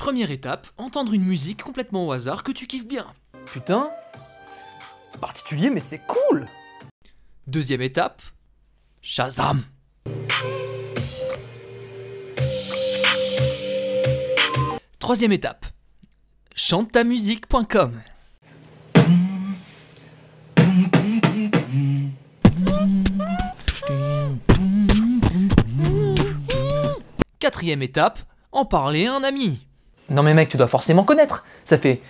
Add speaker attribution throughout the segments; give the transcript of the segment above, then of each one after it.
Speaker 1: Première étape, entendre une musique complètement au hasard que tu kiffes bien.
Speaker 2: Putain, c'est particulier mais c'est cool.
Speaker 1: Deuxième étape, Shazam. Troisième étape, chantetamusique.com. Quatrième étape, en parler à un ami.
Speaker 2: Non mais mec, tu dois forcément connaître. Ça fait...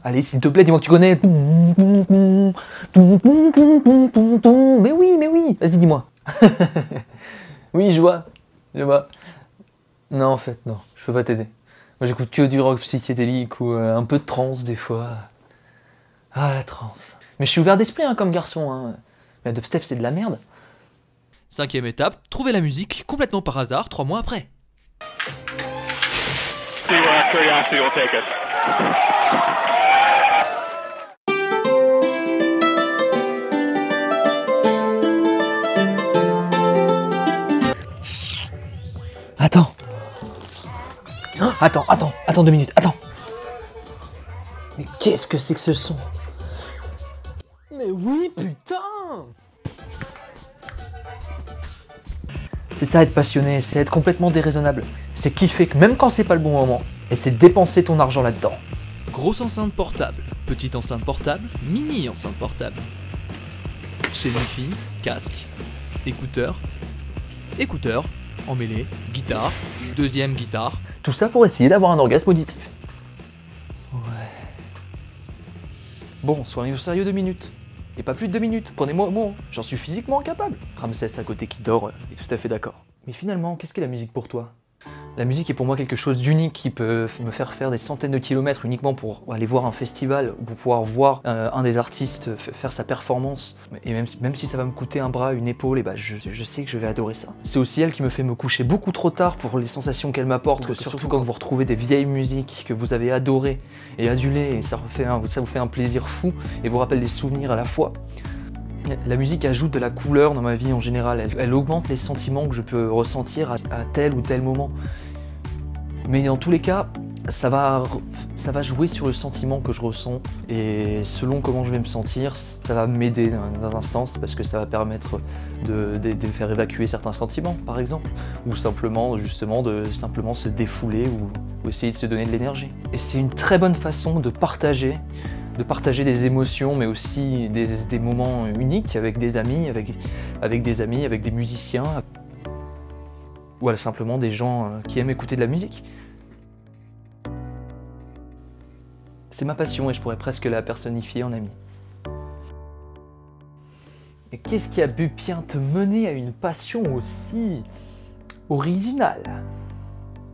Speaker 2: Allez, s'il te plaît, dis-moi que tu connais. Mais oui, vas-y, dis-moi. Oui, je vois. Non, en fait, non, je peux pas t'aider. Moi, j'écoute que du rock psychédélique ou un peu de trance des fois. Ah, la trance. Mais je suis ouvert d'esprit hein, comme garçon. Hein. Mais dubstep, c'est de la merde.
Speaker 1: Cinquième étape, trouver la musique complètement par hasard 3 mois après.
Speaker 2: Attends 2 minutes, attends. Mais qu'est-ce que c'est que ce son? Mais oui, putain! C'est ça être passionné, c'est être complètement déraisonnable. C'est kiffer que même quand c'est pas le bon moment, et c'est dépenser ton argent là-dedans.
Speaker 1: Grosse enceinte portable, petite enceinte portable, mini enceinte portable. Chez Nifi, casque, écouteurs, emmêlé, guitare, deuxième guitare.
Speaker 2: Tout ça pour essayer d'avoir un orgasme auditif. Ouais. Bon, soyons sérieux 2 minutes. Et pas plus de 2 minutes, prenez-moi au mot, j'en suis physiquement incapable. Ramsès à côté qui dort est tout à fait d'accord. Mais finalement, qu'est-ce qu'est la musique pour toi? La musique est pour moi quelque chose d'unique qui peut me faire des centaines de kilomètres uniquement pour aller voir un festival ou pour pouvoir voir un des artistes faire sa performance. Et même si ça va me coûter un bras, une épaule, et bah je sais que je vais adorer ça. C'est aussi elle qui me fait me coucher beaucoup trop tard pour les sensations qu'elle m'apporte, surtout quand vous retrouvez des vieilles musiques que vous avez adorées et adulées, et ça vous fait un plaisir fou et vous rappelle des souvenirs à la fois. La musique ajoute de la couleur dans ma vie en général, elle augmente les sentiments que je peux ressentir à tel ou tel moment. Mais dans tous les cas, ça va jouer sur le sentiment que je ressens et selon comment je vais me sentir, ça va m'aider dans un sens parce que ça va permettre de faire évacuer certains sentiments par exemple, ou simplement justement de se défouler ou essayer de se donner de l'énergie. Et c'est une très bonne façon de partager des émotions, mais aussi des moments uniques avec des amis, avec des musiciens, ou simplement des gens qui aiment écouter de la musique. C'est ma passion et je pourrais presque la personnifier en ami. Et qu'est-ce qui a pu bien te mener à une passion aussi originale?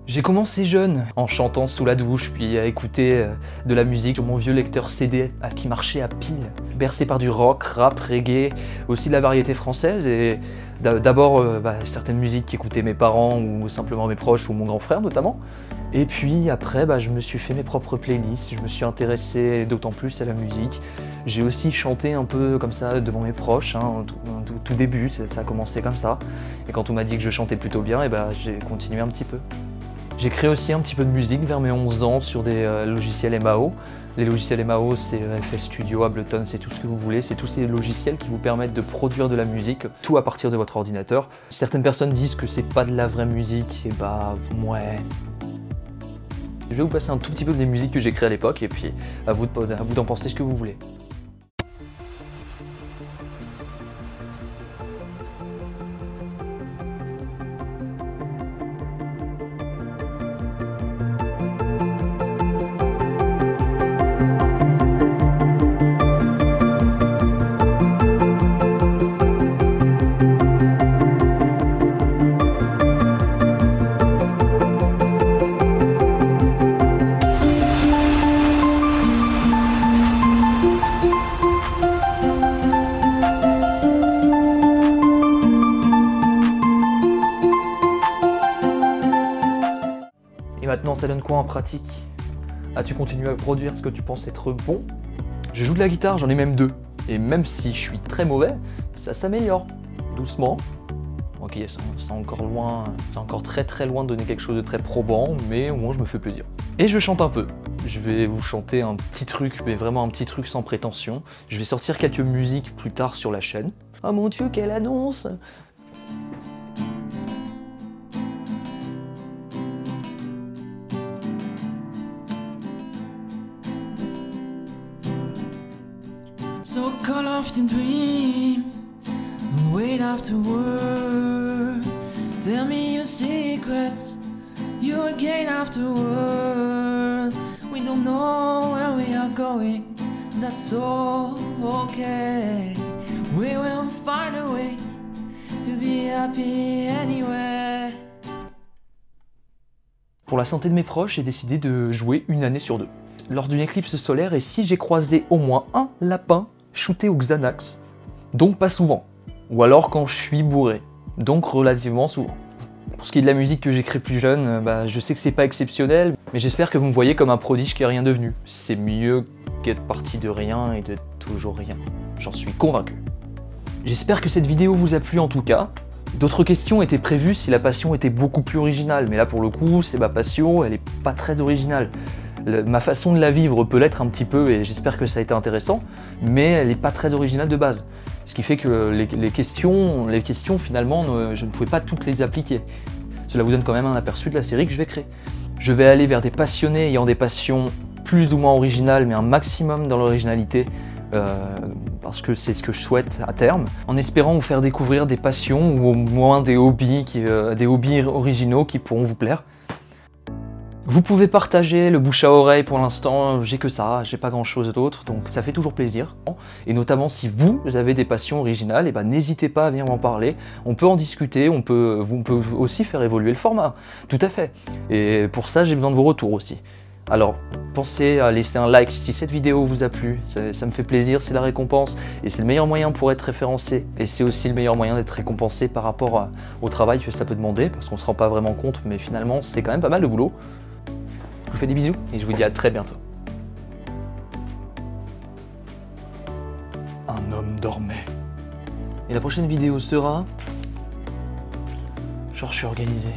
Speaker 2: J'ai commencé jeune, en chantant sous la douche, puis à écouter de la musique sur mon vieux lecteur CD qui marchait à pile. Bercé par du rock, rap, reggae, aussi de la variété française, et d'abord certaines musiques qu'écoutaient mes parents ou simplement mes proches ou mon grand frère notamment. Et puis après, je me suis fait mes propres playlists, je me suis intéressé d'autant plus à la musique. J'ai aussi chanté un peu comme ça devant mes proches, hein, tout début, ça a commencé comme ça. Et quand on m'a dit que je chantais plutôt bien, j'ai continué un petit peu. J'ai créé aussi un petit peu de musique vers mes 11 ans sur des logiciels MAO. Les logiciels MAO, c'est FL Studio, Ableton, c'est tout ce que vous voulez. C'est tous ces logiciels qui vous permettent de produire de la musique, tout à partir de votre ordinateur. Certaines personnes disent que c'est pas de la vraie musique, et ouais. Je vais vous passer un tout petit peu des musiques que j'ai créées à l'époque, et puis à vous d'en penser ce que vous voulez. Et maintenant, ça donne quoi en pratique? As-tu continué à produire ce que tu penses être bon? Je joue de la guitare, j'en ai même 2. Et même si je suis très mauvais, ça s'améliore. Doucement, Ok, c'est encore loin, c'est encore très loin de donner quelque chose de très probant, mais au moins je me fais plaisir. Et je chante un peu. Je vais vous chanter un petit truc, mais vraiment un petit truc sans prétention. Je vais sortir quelques musiques plus tard sur la chaîne. Oh mon Dieu, quelle annonce!
Speaker 3: So call off the dream and wait afterward. Tell me your secrets, you again afterward. We don't know where we are going, that's all okay. We will find a way to be happy anyway.
Speaker 2: Pour la santé de mes proches, j'ai décidé de jouer une année sur 2. Lors d'une éclipse solaire, et si j'ai croisé au moins un lapin shooté au Xanax, donc pas souvent, ou alors quand je suis bourré, donc relativement souvent. Pour ce qui est de la musique que j'écris plus jeune, je sais que c'est pas exceptionnel, mais j'espère que vous me voyez comme un prodige qui est rien devenu. C'est mieux qu'être parti de rien et de toujours rien. J'en suis convaincu. J'espère que cette vidéo vous a plu en tout cas. D'autres questions étaient prévues si la passion était beaucoup plus originale, mais là pour le coup, c'est ma passion, elle est pas très originale. Ma façon de la vivre peut l'être un petit peu et j'espère que ça a été intéressant, mais elle n'est pas très originale de base. Ce qui fait que les questions finalement, je ne pouvais pas toutes les appliquer. Cela vous donne quand même un aperçu de la série que je vais créer. Je vais aller vers des passionnés ayant des passions plus ou moins originales, mais un maximum dans l'originalité, parce que c'est ce que je souhaite à terme, en espérant vous faire découvrir des passions ou au moins des hobbies originaux qui pourront vous plaire. Vous pouvez partager le bouche à oreille pour l'instant, j'ai que ça, j'ai pas grand chose d'autre, donc ça fait toujours plaisir. Et notamment si vous avez des passions originales, n'hésitez pas à venir m'en parler, on peut en discuter, on peut aussi faire évoluer le format, tout à fait. Et pour ça j'ai besoin de vos retours aussi. Alors pensez à laisser un like si cette vidéo vous a plu, ça me fait plaisir, c'est la récompense et c'est le meilleur moyen pour être référencé et c'est aussi le meilleur moyen d'être récompensé par rapport au travail que ça peut demander parce qu'on se rend pas vraiment compte mais finalement c'est quand même pas mal de boulot. Je vous fais des bisous et je vous dis à très bientôt. Un homme dormait. Et la prochaine vidéo sera... Genre je suis organisé.